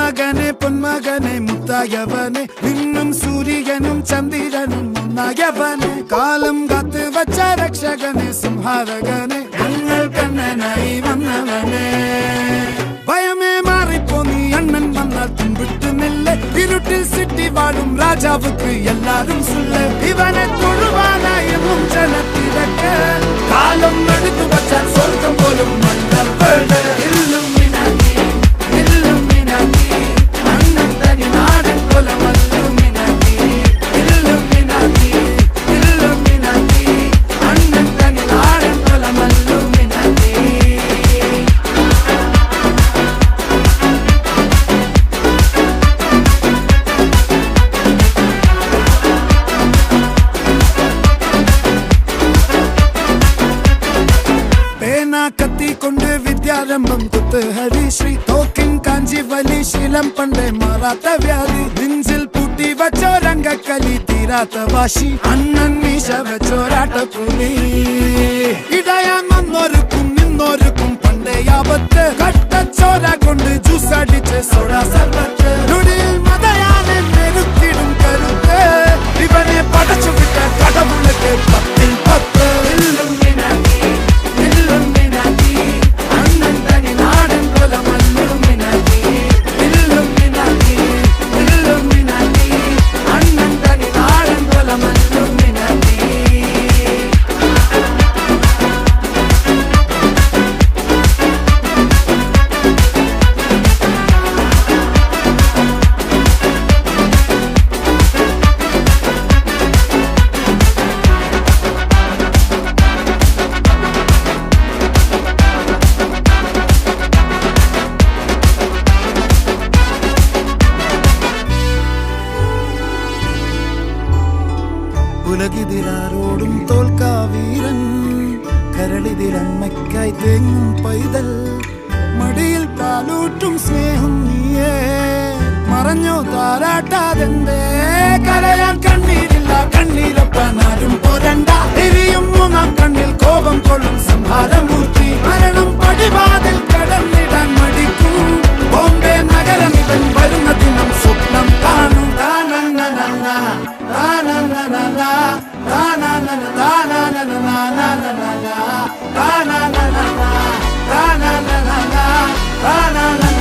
മകനെ പൊന്മകനെ മുത്തായവനെ നിന്നും സൂര്യനും ചന്ദ്രനും ഒന്നായവനെ കാലം കാത്ത് വച്ച രക്ഷകനെ സംഹാരകനെ ഞങ്ങൾ കണ്ണനായി വന്നവനെ ഭയമേ മാറിപ്പോ നീ അണ്ണൻ വന്നാൽ തുമ്പിട്ട് നെല്ല് ഇരുട്ടിൽ സിറ്റി വാഴും രാജാവുക്ക് എല്ലാരും സുല്ല് ഇവനെ തൊഴുവാനായി ജനത്തിരക്ക് കാലം എടുത്തു വച്ചാൽ സ്വർഗം പോലും കത്തിക്കൊണ്ട് വിദ്യാരംഭം കുത്ത് ഹരിശ്രീ തോക്കിൻ കാഞ്ചി വലി ശീലം പണ്ടേ മാറാത്ത വ്യാധി നെഞ്ചിൽ പൂട്ടി വച്ചോരംഗക്കലി തീരാത്ത വാശി അണ്ണൻ മീശ വെച്ചോരാട്ടപ്പുലി ഇടയാൻ വന്നോർക്കും നിന്നോർക്കും പണ്ടേ ആപത്ത് കട്ടച്ചോര കൊണ്ട് ജ്യൂസ് അടിച്ച് സോഡാ സർബത്ത് നൊടിയിൽ മതയാനെ മെരുത്തിടും കരുത്ത് ഇവനെ പടച്ചു വിട്ട കടവുളക്ക് 10-10 ഉലകിതിരാരോടും തോൽക്കാവീരൻ കരളിതിരമ്മയ്ക്കായി തേങ്ങും പൈതൽ മടിയിൽ പാലൂട്ടും സ്നേഹം നീയേ മറഞ്ഞോ താരാട്ടാതെന്തേ കരയാൻ കണ്ണീരില്ല കണ്ണീരൊപ്പാൻ ആരും പോരണ്ട എരിയും മൂന്നാം കണ്ണിൽ കോപം കൊള്ളും സംഹാരമൂർത്തി മരണം പടിവാതിൽ കടന്നിടാൻ മടിക്കും ബോംബെ നഗരം ഇവൻ വരുന്ന ദിനം സ്വപ്നം കാണും na na na